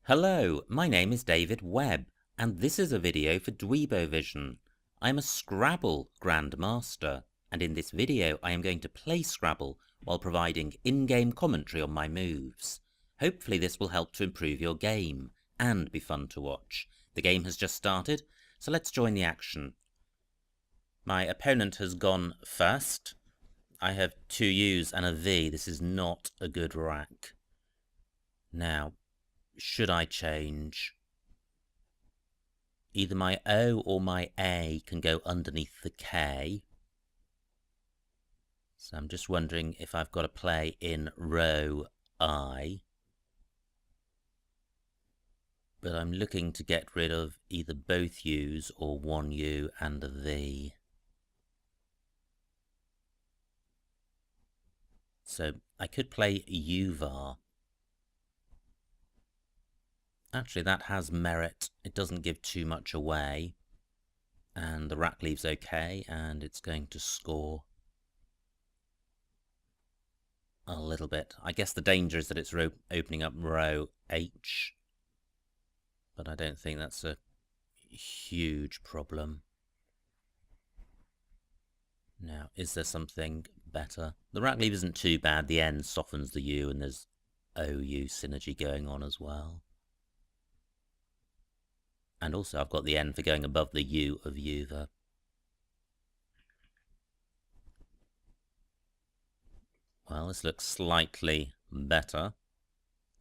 Hello, my name is David Webb, and this is a video for Dweebovision. I'm a Scrabble grandmaster, and in this video I am going to play Scrabble while providing in-game commentary on my moves. Hopefully this will help to improve your game, and be fun to watch. The game has just started, so let's join the action. My opponent has gone first. I have 2 U's and a V. This is not a good rack. Now, should I change? Either my O or my A can go underneath the K. So I'm just wondering if I've got to play in row I. But I'm looking to get rid of either both U's or 1 U and a V. So I could play UVAR. Actually, that has merit. It doesn't give too much away. And the rack leaves okay, and it's going to score a little bit. I guess the danger is that it's opening up row H. But I don't think that's a huge problem. Now, is there something better? The rack leave isn't too bad. The N softens the U, and there's OU synergy going on as well. And also I've got the N for going above the U of UVA. Well, this looks slightly better.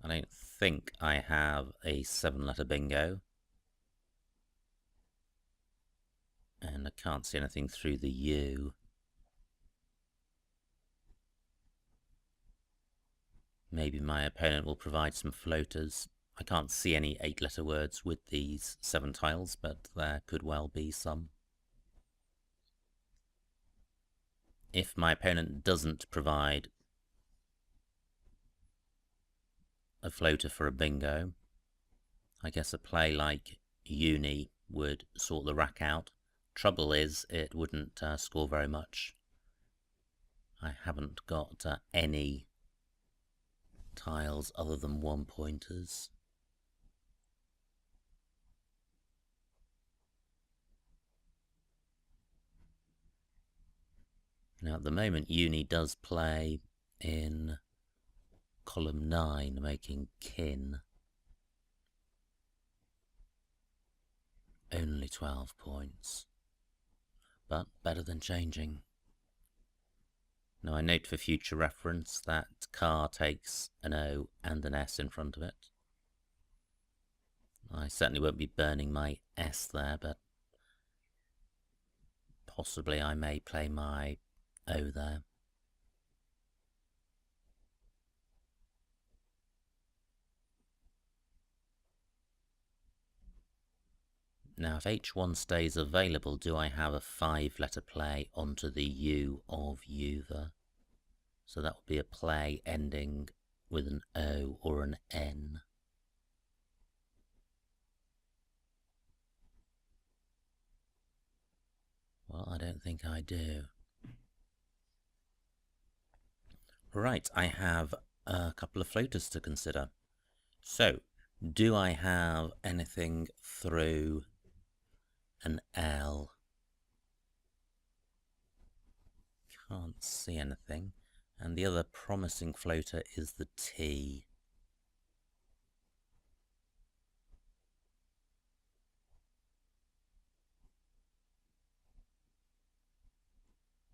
I don't think I have a 7-letter bingo. And I can't see anything through the U. Maybe my opponent will provide some floaters. I can't see any 8-letter words with these 7 tiles, but there could well be some. If my opponent doesn't provide a floater for a bingo, I guess a play like Uni would sort the rack out. Trouble is, it wouldn't score very much. I haven't got any tiles other than 1-pointers. Now at the moment Uni does play in column 9, making kin. Only 12 points. But better than changing. Now I note for future reference that car takes an O and an S in front of it. I certainly won't be burning my S there, but possibly I may play my O there. Now if H1 stays available, do I have a 5-letter play onto the U of UVA? So that would be a play ending with an O or an N. Well, I don't think I do. Right, I have a couple of floaters to consider. So, do I have anything through an L? Can't see anything. And the other promising floater is the T.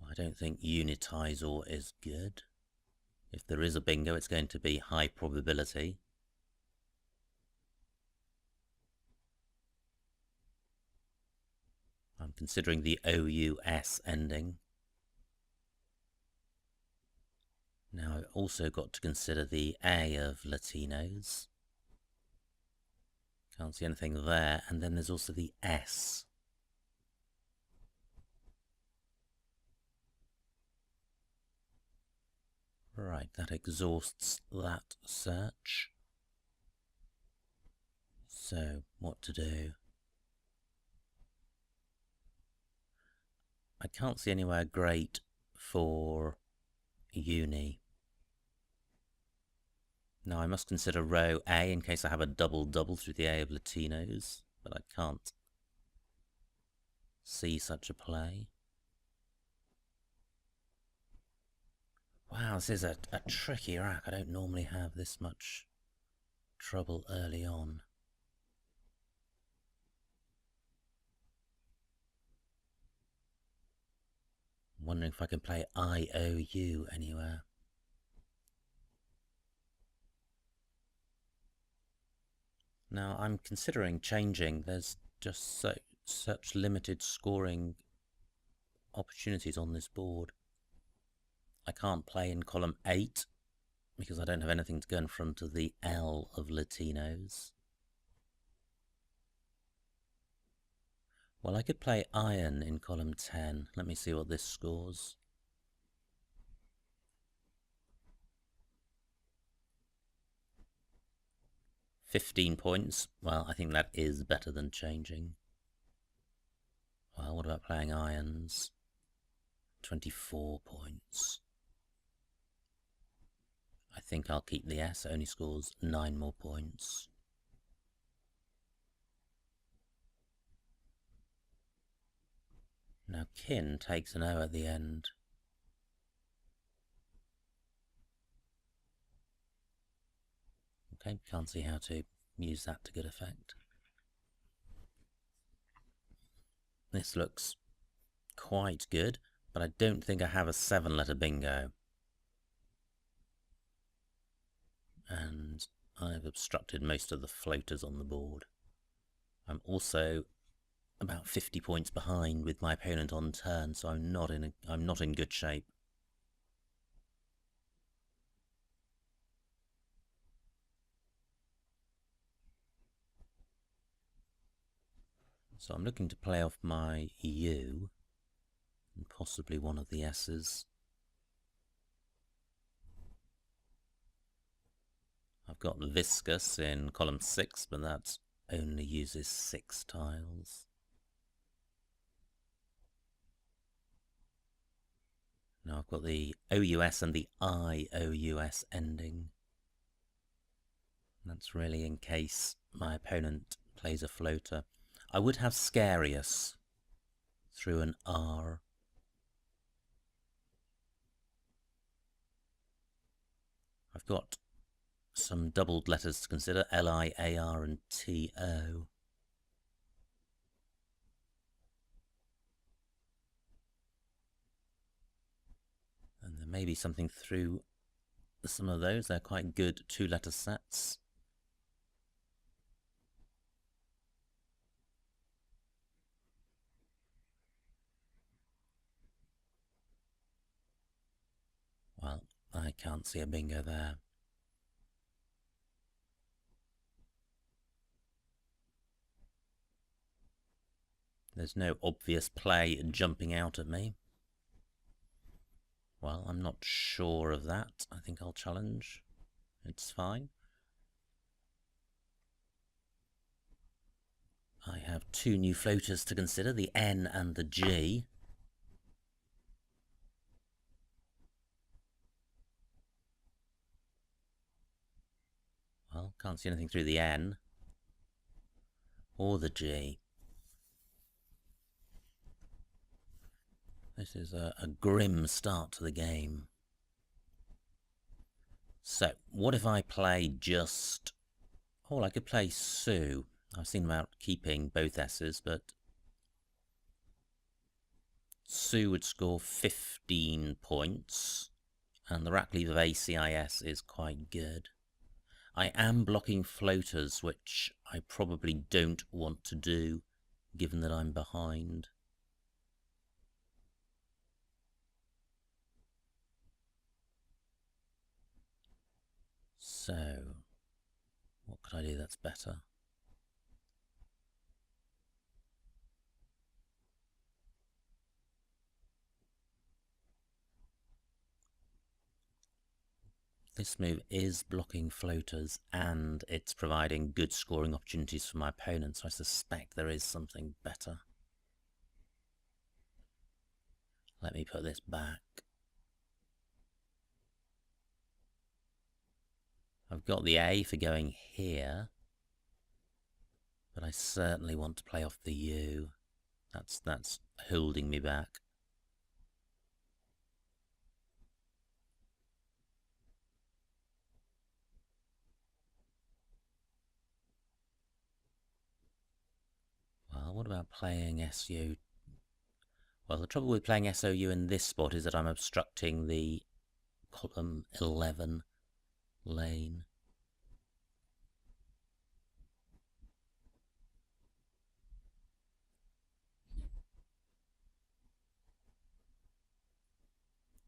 I don't think Unitizor is good. If there is a bingo, it's going to be high probability. I'm considering the OUS ending. Now I've also got to consider the A of Latinos. Can't see anything there. And then there's also the S. Right, that exhausts that search. So, what to do? I can't see anywhere great for Uni. Now I must consider row A in case I have a double-double through the A of Latinos, but I can't see such a play. Wow, this is a tricky rack. I don't normally have this much trouble early on. I'm wondering if I can play IOU anywhere. Now, I'm considering changing. There's just such limited scoring opportunities on this board. I can't play in column 8 because I don't have anything to go in front of the L of Latinos. Well, I could play iron in column 10. Let me see what this scores. $15 points. Well, I think that is better than changing. Well, what about playing irons? 24 points. I think I'll keep the S. It only scores 9 more points. Now kin takes an O at the end. Okay, can't see how to use that to good effect. This looks quite good, but I don't think I have a 7-letter bingo. And I've obstructed most of the floaters on the board. I'm also about 50 points behind with my opponent on turn, so I'm not in good shape. So I'm looking to play off my U and possibly one of the S's. I've got viscous in column 6, but that only uses 6 tiles. Now I've got the OUS and the IOUS ending. That's really in case my opponent plays a floater. I would have Scarious through an R. I've got some doubled letters to consider, L-I, A-R and T-O. And there may be something through some of those. They're quite good 2-letter sets. Well, I can't see a bingo there. There's no obvious play jumping out at me. Well, I'm not sure of that. I think I'll challenge. It's fine. I have 2 new floaters to consider, the N and the G. Well, can't see anything through the N or the G. This is a grim start to the game. So, what if I play just... Oh, I could play Sue. I've seen about keeping both S's, but Sue would score 15 points, and the rack leave of ACIS is quite good. I am blocking floaters, which I probably don't want to do, given that I'm behind. So, what could I do that's better? This move is blocking floaters and it's providing good scoring opportunities for my opponent, so I suspect there is something better. Let me put this back. I've got the A for going here, but I certainly want to play off the U. That's holding me back. Well, what about playing SU? Well, the trouble with playing SOU in this spot is that I'm obstructing the column 11 lane.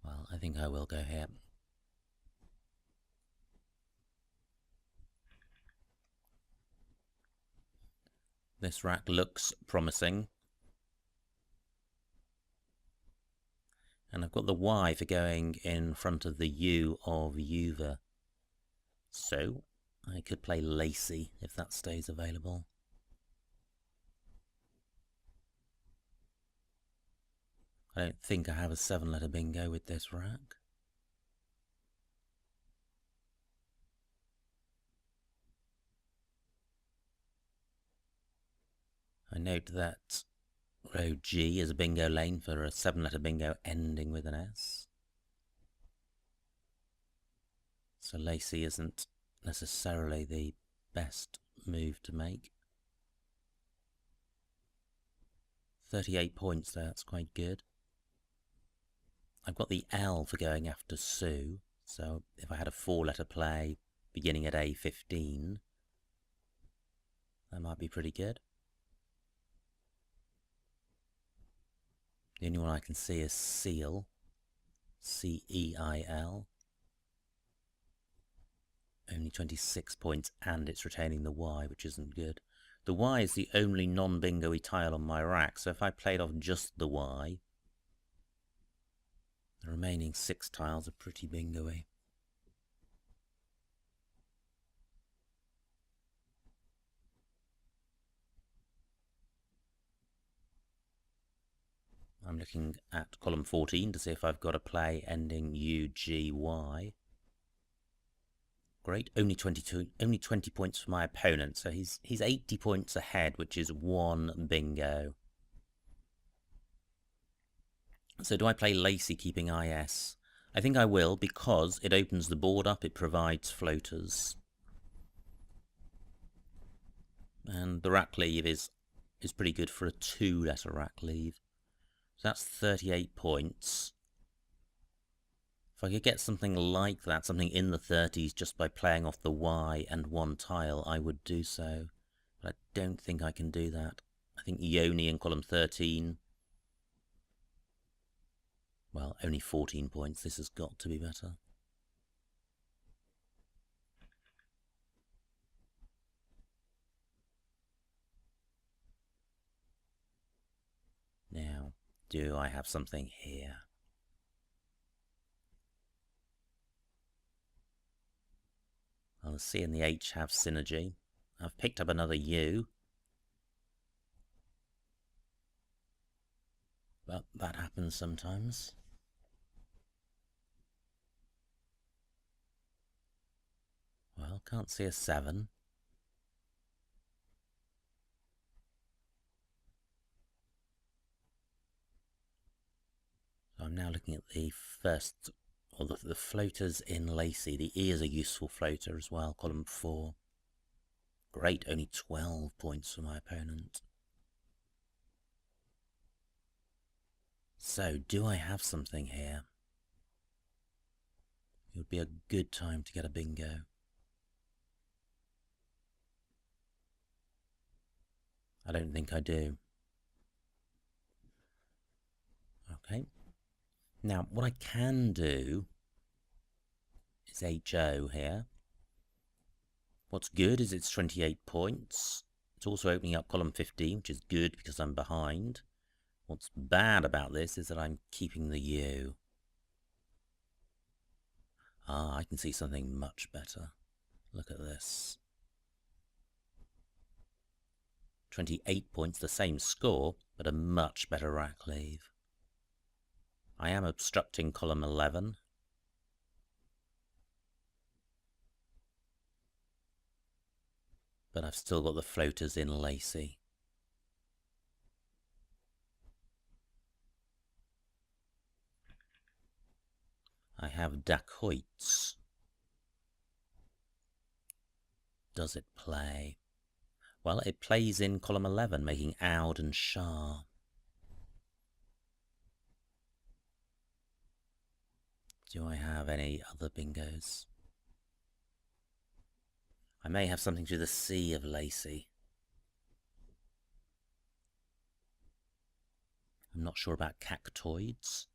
Well, I think I will go here. This rack looks promising. And I've got the Y for going in front of the U of Uva. So I could play Lacy if that stays available. I don't think I have a 7-letter bingo with this rack. I note that row G is a bingo lane for a 7-letter bingo ending with an S. So Lacy isn't necessarily the best move to make. 38 points there, that's quite good. I've got the L for going after Sue, so if I had a 4-letter play beginning at A15, that might be pretty good. The only one I can see is Seal, C-E-I-L. Only 26 points, and it's retaining the Y, which isn't good. The Y is the only non-bingo-y tile on my rack, so if I played off just the Y, the remaining 6 tiles are pretty bingo-y. I'm looking at column 14 to see if I've got a play ending U-G-Y. Great, only 20 points for my opponent, so he's 80 points ahead, which is 1 bingo. So do I play Lacy keeping IS? I think I will, because it opens the board up, it provides floaters. And the rack leave is pretty good for a 2-letter rack leave. So that's 38 points. If I could get something like that, something in the 30s, just by playing off the Y and 1 tile, I would do so. But I don't think I can do that. I think Yoni in column 13. Well, only 14 points. This has got to be better. Now, do I have something here? Well, the C and the H have synergy. I've picked up another U. But that happens sometimes. Well, can't see a 7. So I'm now looking at the first, or the floaters in Lacy. The E is a useful floater as well, column 4. Great, only 12 points for my opponent. So, do I have something here? It would be a good time to get a bingo. I don't think I do. Okay. Now, what I can do is HO here. What's good is it's 28 points. It's also opening up column 15, which is good because I'm behind. What's bad about this is that I'm keeping the U. Ah, I can see something much better. Look at this. 28 points, the same score, but a much better rack leave. I am obstructing column 11. but I've still got the floaters in lacy. I have dacoits. Does it play? Well, it plays in column 11, making oud and shah. Do I have any other bingos? I may have something through the sea of lacy. I'm not sure about cactoids.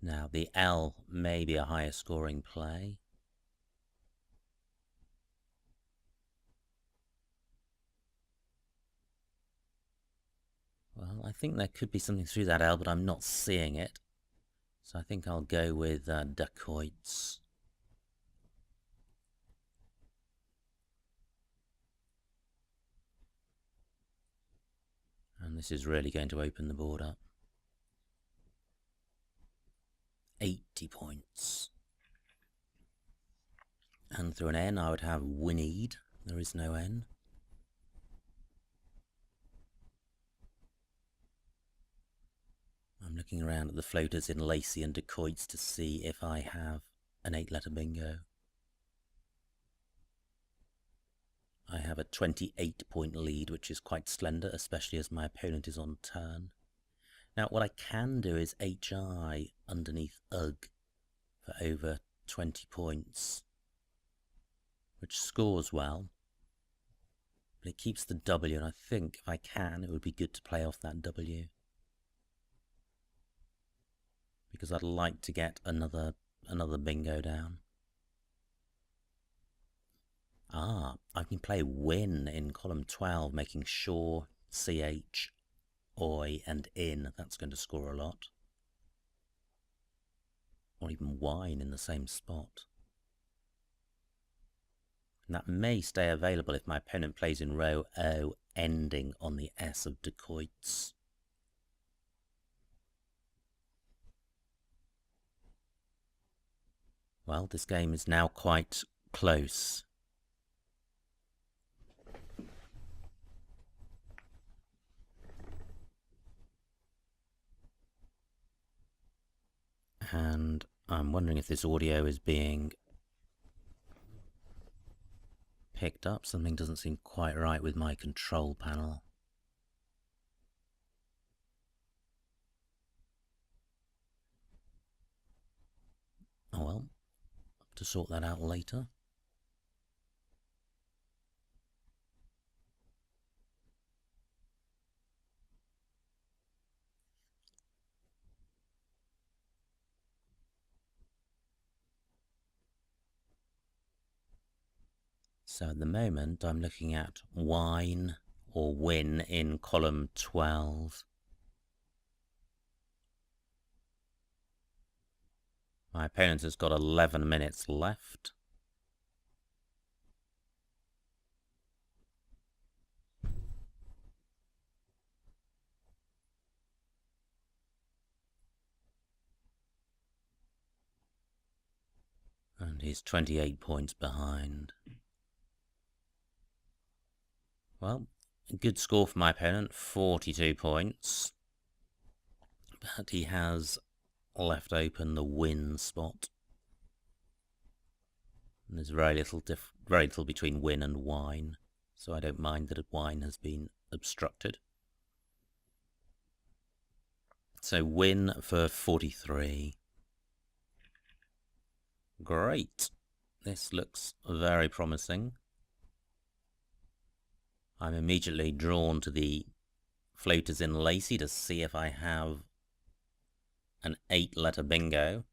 Now, the L may be a higher scoring play. Well, I think there could be something through that L, but I'm not seeing it. So I think I'll go with dacoits. And this is really going to open the board up. 80 points. And through an N I would have whinnied. There is no N. I'm looking around at the floaters in lacy and dacoits to see if I have an 8-letter bingo. I have a 28-point lead, which is quite slender, especially as my opponent is on turn. Now, what I can do is HI underneath UG for over 20 points, which scores well, but it keeps the W, and I think if I can, it would be good to play off that W, because I'd like to get another bingo down. Ah, I can play win in column 12, making sure, CH, oi, and in. That's going to score a lot. Or even wine in the same spot. And that may stay available if my opponent plays in row O, ending on the S of dacoits. Well, this game is now quite close. And I'm wondering if this audio is being picked up. Something doesn't seem quite right with my control panel. Oh well, I'll have to sort that out later. So at the moment I'm looking at wine or win in column 12. My opponent has got 11 minutes left. And he's 28 points behind. Well, a good score for my opponent, 42 points. But he has left open the win spot. And there's very little between win and wine, so I don't mind that wine has been obstructed. So win for 43. Great. This looks very promising. I'm immediately drawn to the floaters in lacy to see if I have an 8-letter bingo.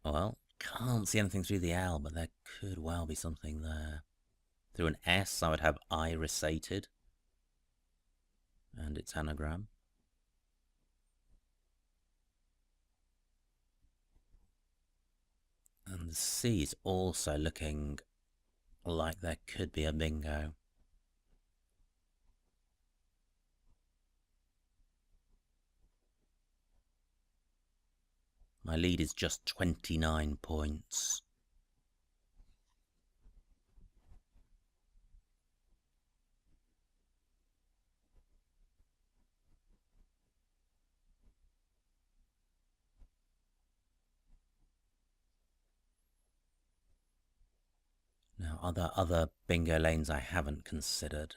Well, can't see anything through the L, but there could well be something there. Through an S, I would have irisated and its anagram. And the C is also looking like there could be a bingo. My lead is just 29 points. Now, are there other bingo lanes I haven't considered?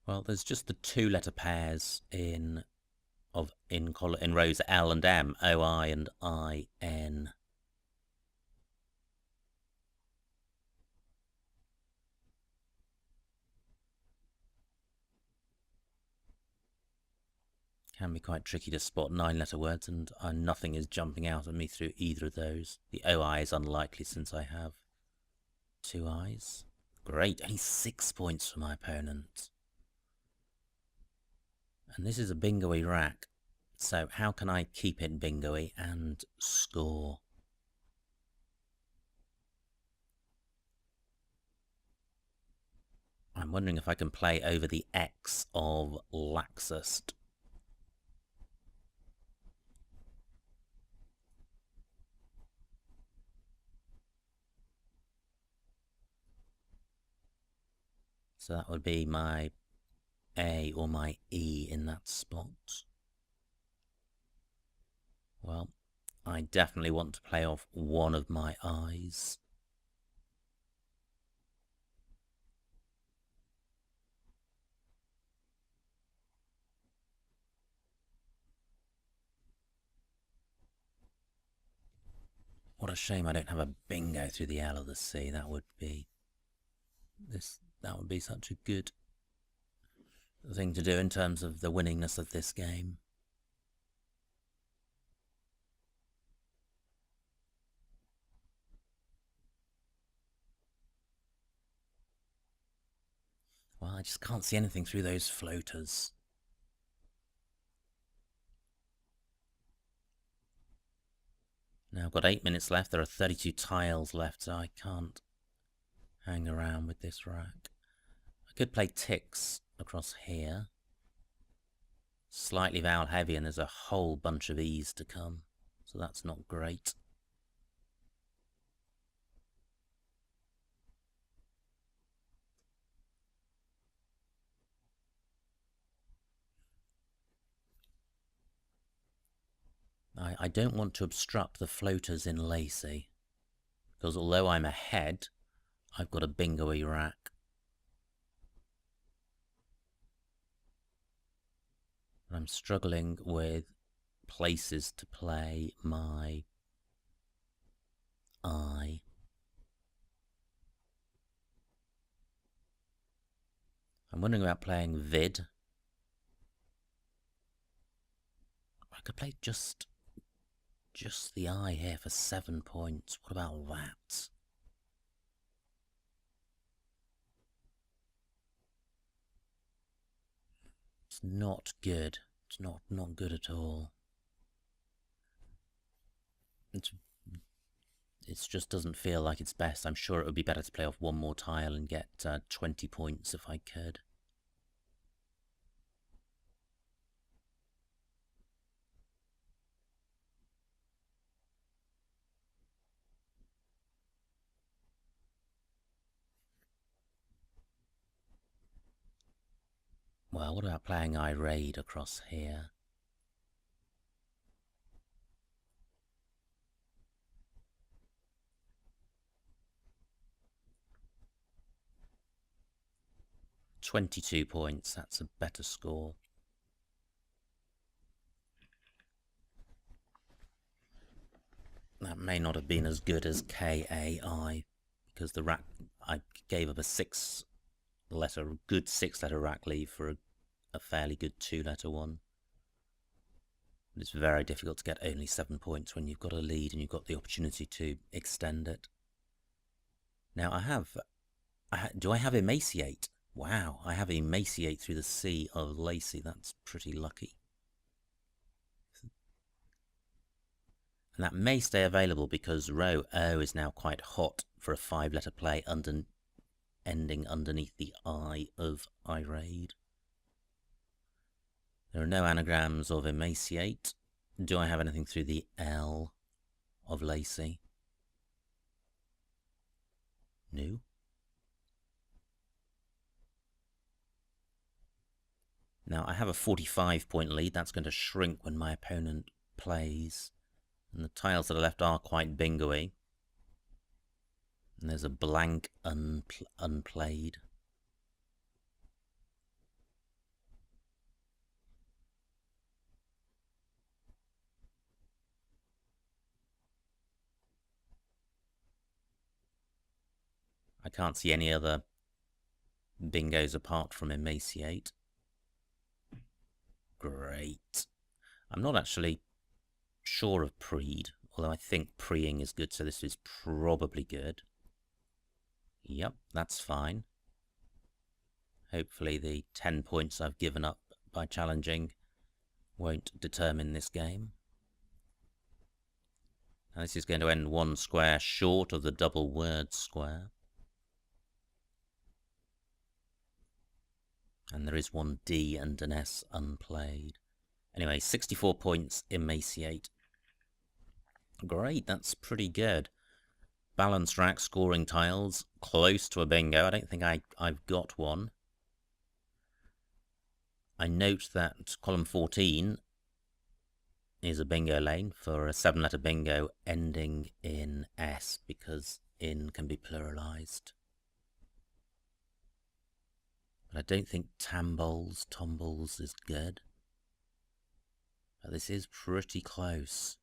Well, there's just the 2-letter pairs in rows L and M, OI and IN. Can be quite tricky to spot 9-letter words, and nothing is jumping out at me through either of those. The OI is unlikely since I have 2 I's. Great, only 6 points for my opponent. And this is a bingo-y rack, so how can I keep it bingo-y and score? I'm wondering if I can play over the X of laxest. So that would be my A or my E in that spot. Well, I definitely want to play off one of my I's. What a shame I don't have a bingo through the L or the C. That would be such a good thing to do in terms of the winningness of this game. Well, I just can't see anything through those floaters. Now I've got 8 minutes left. There are 32 tiles left, so I can't hang around with this rack. I could play ticks across here. Slightly vowel heavy, and there's a whole bunch of E's to come, so that's not great. I don't want to obstruct the floaters in Lacey, because although I'm ahead, I've got a bingo-y rack. I'm struggling with places to play my I. I'm wondering about playing vid. I could play just the I here for 7 points. What about that? It's not good. It's not good at all. It just doesn't feel like it's best. I'm sure it would be better to play off one more tile and get 20 points if I could. Well, what about playing I raid across here? $22 points, that's a better score. That may not have been as good as KAI, because the rack, I gave up a good 6-letter rack leave for a fairly good 2-letter one. But it's very difficult to get only 7 points when you've got a lead and you've got the opportunity to extend it. Now do I have Emaciate? Wow, I have Emaciate through the C of Lacey. That's pretty lucky. And that may stay available because row O is now quite hot for a 5-letter play ending underneath the I of I raid. There are no anagrams of emaciate. Do I have anything through the L of Lacey? No. Now, I have a 45-point lead. That's going to shrink when my opponent plays. And the tiles that are left are quite bingo-y. And there's a blank unplayed. I can't see any other bingos apart from emaciate. Great. I'm not actually sure of preed, although I think preeing is good, so this is probably good. Yep, that's fine. Hopefully the 10 points I've given up by challenging won't determine this game. Now this is going to end one square short of the double word square. And there is one D and an S unplayed. Anyway, 64 points, emaciate. Great, that's pretty good. Balanced rack scoring tiles, close to a bingo. I don't think I've got one. I note that column 14 is a bingo lane for a 7-letter bingo ending in S, because in can be pluralized. But I don't think tambols, tombols is good. But this is pretty close.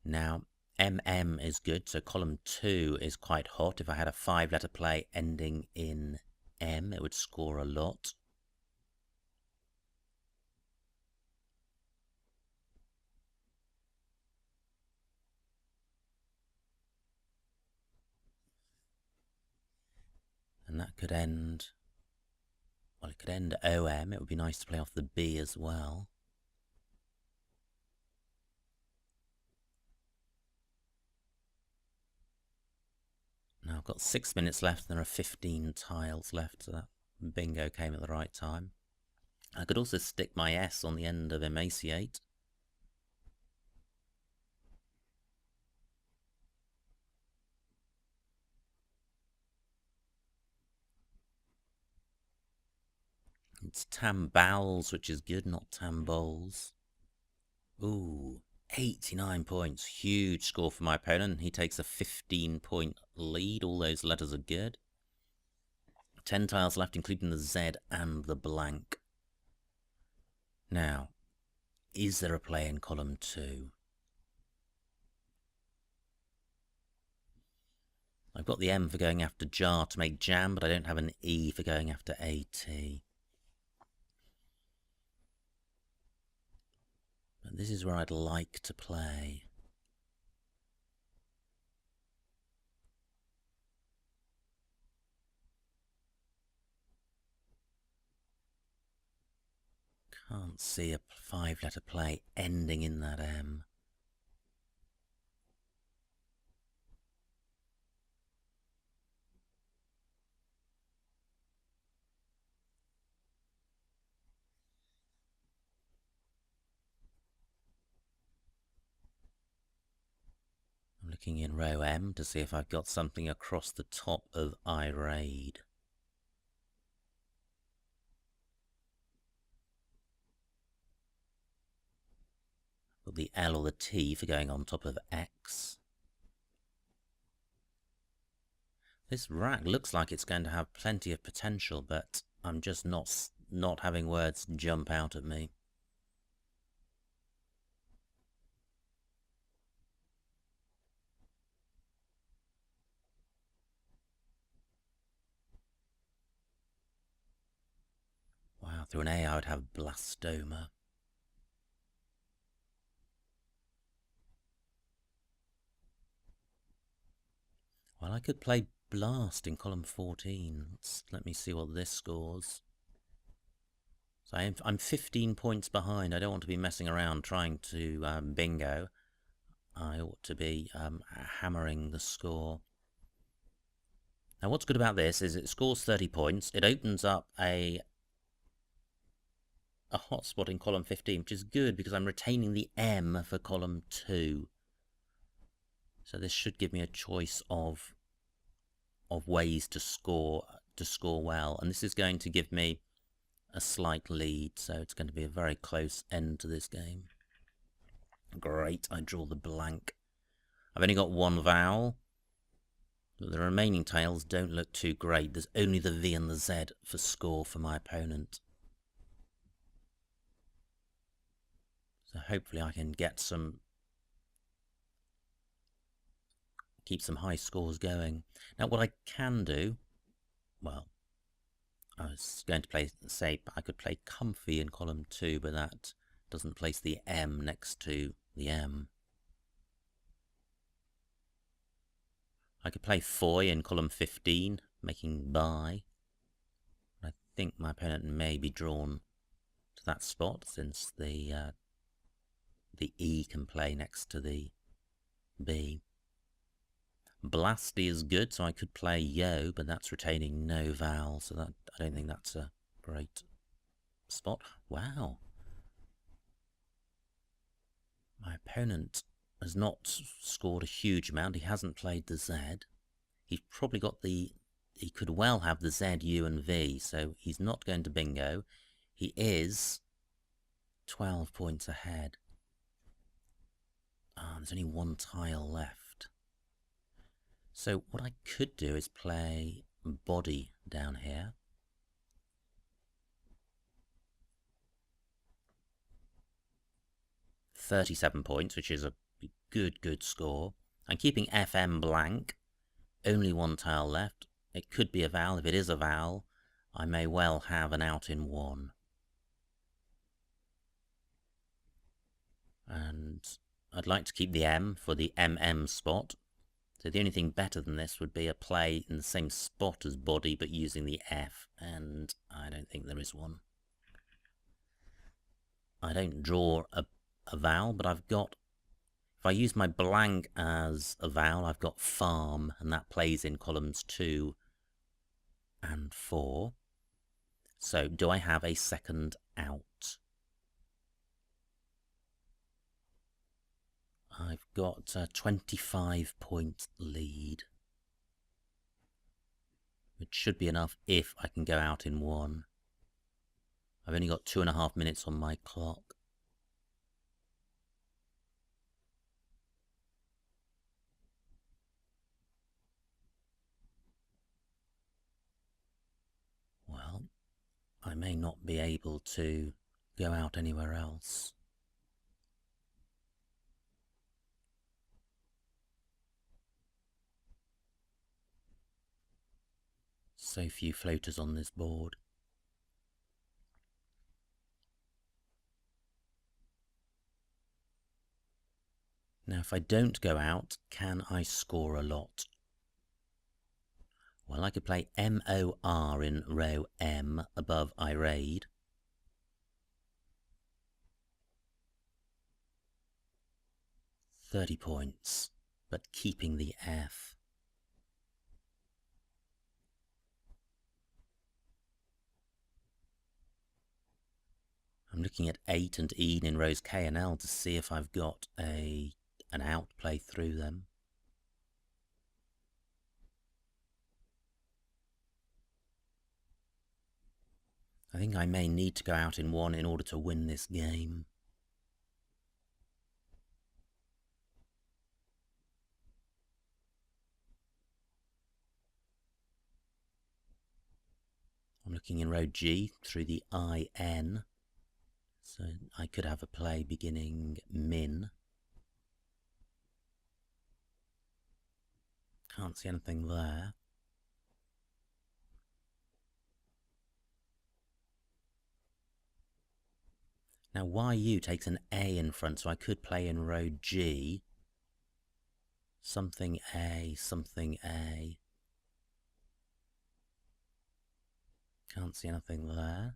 Now, MM is good, so column 2 is quite hot. If I had a 5-letter play ending in M, it would score a lot. And that could end, well, it could end OM. It would be nice to play off the B as well. Now I've got 6 minutes left, and there are 15 tiles left, so that bingo came at the right time. I could also stick my S on the end of emaciate. It's tambowls, which is good, not tambols. Ooh, 89 points. Huge score for my opponent. He takes a 15-point lead. All those letters are good. 10 tiles left, including the Z and the blank. Now, is there a play in column 2? I've got the M for going after jar to make jam, but I don't have an E for going after AT. But this is where I'd like to play. Can't see a 5-letter play ending in that M. I'm looking in row M to see if I've got something across the top of I raid. Got the L or the T for going on top of X. This rack looks like it's going to have plenty of potential, but I'm just not having words jump out at me. Wow, through an A I would have blastoma. Well, I could play blast in column 14. Let me see what this scores. So I'm 15 points behind. I don't want to be messing around trying to bingo. I ought to be hammering the score. Now what's good about this is it scores 30 points. It opens up a a hotspot in column 15, which is good because I'm retaining the M for column 2. So this should give me a choice of ways to score well, and this is going to give me a slight lead, so it's going to be a very close end to this game. Great, I draw the blank. I've only got one vowel. The remaining tiles don't look too great. There's only the V and the Z for score for my opponent. So hopefully I can get keep some high scores going. Now what I can do, well, I was going to say I could play comfy in column 2, but that doesn't place the M next to the M. I could play foy in column 15, making buy. I think my opponent may be drawn to that spot since the E can play next to the B. Blasty is good, so I could play yo, but that's retaining no vowel, so that I don't think that's a great spot. Wow. My opponent has not scored a huge amount. He hasn't played the Z. He's probably got he could well have the Z, U and V, so he's not going to bingo. He is 12 points ahead. There's only one tile left. So what I could do is play body down here. £37 points, which is a good score. I'm keeping FM blank. Only one tile left. It could be a vowel. If it is a vowel, I may well have an out in 1. And I'd like to keep the M for the MM spot. So the only thing better than this would be a play in the same spot as body, but using the F, and I don't think there is one. I don't draw a vowel, but I've got, if I use my blank as a vowel, I've got farm, and that plays in columns 2 and 4. So do I have a second out? I've got a 25-point lead, which should be enough if I can go out in 1. I've only got 2.5 minutes on my clock. Well, I may not be able to go out anywhere else. So few floaters on this board. Now, if I don't go out, can I score a lot? Well, I could play MOR in row M above I raid. £30 points, but keeping the F. I'm looking at 8 and E in rows K and L to see if I've got an out play through them. I think I may need to go out in 1 in order to win this game. I'm looking in row G through the IN. So I could have a play beginning min. Can't see anything there. Now YU takes an A in front, so I could play in row G. Something A, something A. Can't see anything there.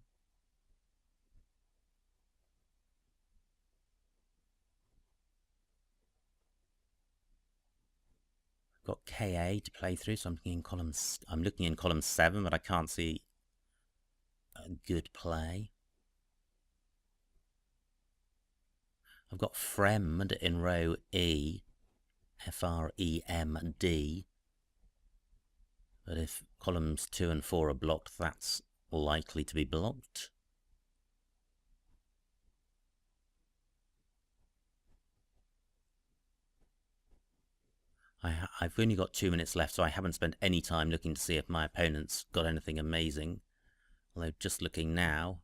I've got KA to play through, so I'm looking in column 7, but I can't see a good play. I've got Fremd in row E, F-R-E-M-D. But if columns 2 and 4 are blocked, that's likely to be blocked. I've only got 2 minutes left, so I haven't spent any time looking to see if my opponent's got anything amazing. Although, just looking now...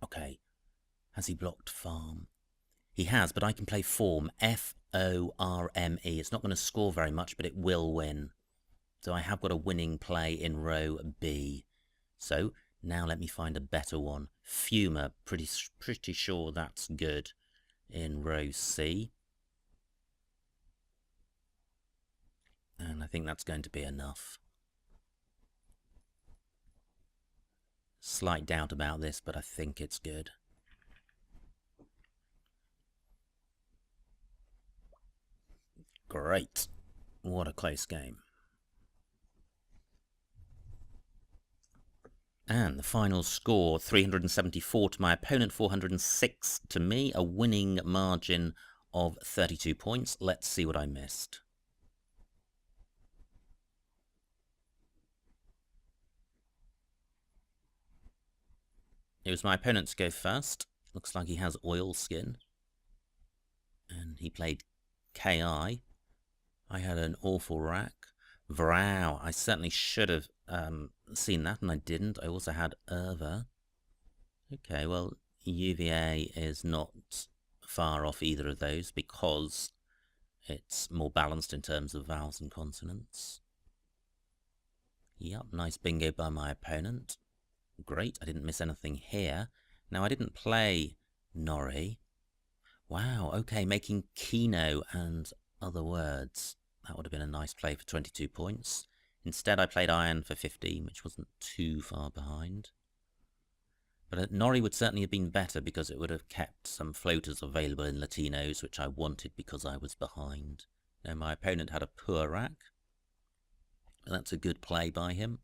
Okay, has he blocked farm? He has, but I can play form, F-O-R-M-E. It's not going to score very much, but it will win. So I have got a winning play in row B. So now let me find a better one. Fumer, pretty sure that's good in row C. And I think that's going to be enough. Slight doubt about this, but I think it's good. Great. What a close game. And the final score, 374 to my opponent, 406 to me, a winning margin of 32 points. Let's see what I missed. It was my opponent to go first. Looks like he has oil skin. And he played KI. I had an awful rack. Vrow. I certainly should have seen that, and I didn't. I also had Erva. Okay, well, UVA is not far off either of those because it's more balanced in terms of vowels and consonants. Yep, nice bingo by my opponent. Great, I didn't miss anything here. Now, I didn't play Nori. Wow, okay, making Kino and other words. That would have been a nice play for 22 points. Instead, I played Iron for 15, which wasn't too far behind. But Nori would certainly have been better because it would have kept some floaters available in Latinos, which I wanted because I was behind. Now, my opponent had a poor rack. That's a good play by him.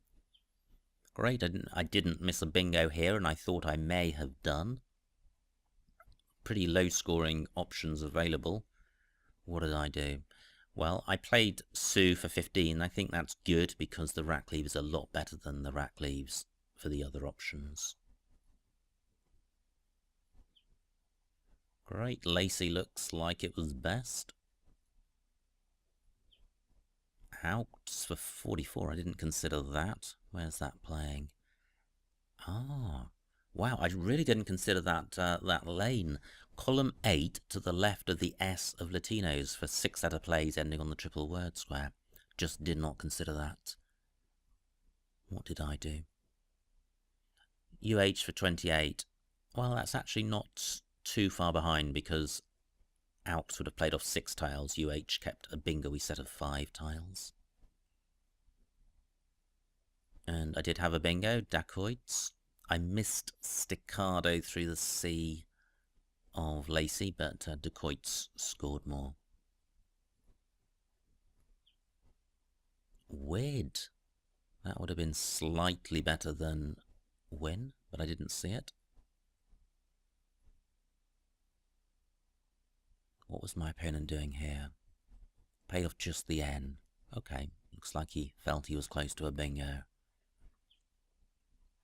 Great, I didn't miss a bingo here, and I thought I may have done. Pretty low-scoring options available. What did I do? Well, I played Sue for 15. I think that's good because the rack leaves are a lot better than the rack leaves for the other options. Great, Lacey looks like it was best. Outs for 44. I didn't consider that. Where's that playing? Ah, wow, I really didn't consider that that lane. Column 8 to the left of the S of Latinos for 6 letter plays ending on the triple word square. Just did not consider that. What did I do? UH for 28. Well, that's actually not too far behind because Out would have played off 6 tiles. UH kept a bingo-y set of 5 tiles. And I did have a bingo, dacoits. I missed Staccato through the C of Lacey, but dacoits scored more. Wid. That would have been slightly better than win, but I didn't see it. What was my opponent doing here? Pay off just the N. Okay, looks like he felt he was close to a bingo.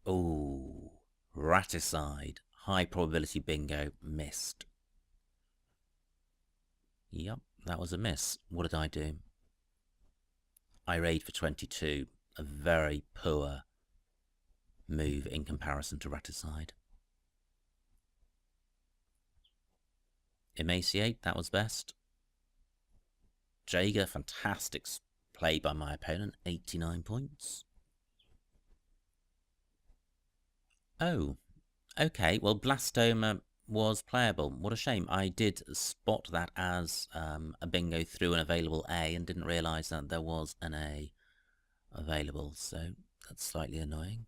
Oh, raticide. High probability bingo, missed. Yep, that was a miss. What did I do? I raid for 22. A very poor move in comparison to raticide. Emaciate, that was best. Jaeger, fantastic play by my opponent, 89 points. Oh, okay, well, Blastoma was playable. What a shame. I did spot that as a bingo through an available A and didn't realise that there was an A available, so that's slightly annoying.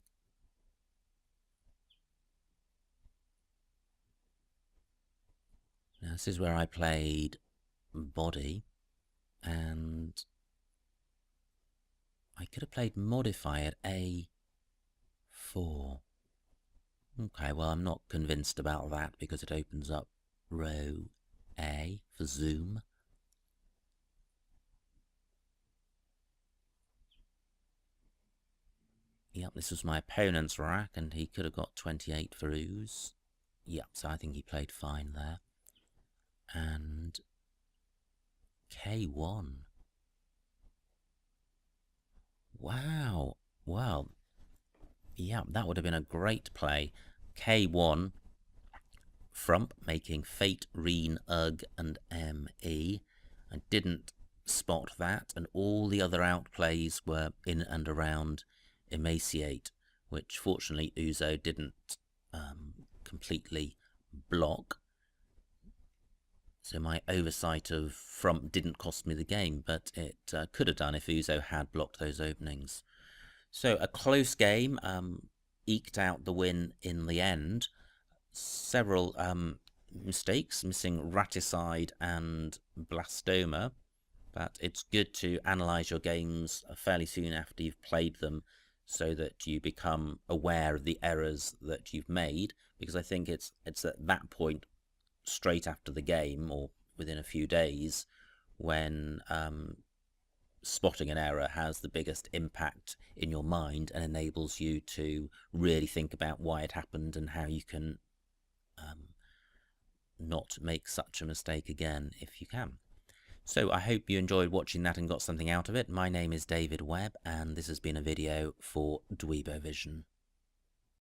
Now, this is where I played body, and I could have played modify at A4. Okay, well, I'm not convinced about that because it opens up row A for zoom. Yep, this was my opponent's rack, and he could have got 28 for ooze. Yep, so I think he played fine there. And K1. Wow. Well, yeah, that would have been a great play. K1, frump, making fate, reen, ugh, and me. I didn't spot that, and all the other outplays were in and around emaciate, which fortunately Uzo didn't completely block. So my oversight of frump didn't cost me the game, but it could have done if Uzo had blocked those openings. So a close game, eked out the win in the end. Several mistakes, missing Raticide and Blastoma, but it's good to analyse your games fairly soon after you've played them so that you become aware of the errors that you've made, because I think it's at that point, straight after the game or within a few days, when spotting an error has the biggest impact in your mind and enables you to really think about why it happened and how you can not make such a mistake again if you can. So I hope you enjoyed watching that and got something out of it. My name is David Webb, and this has been a video for Dweebovision.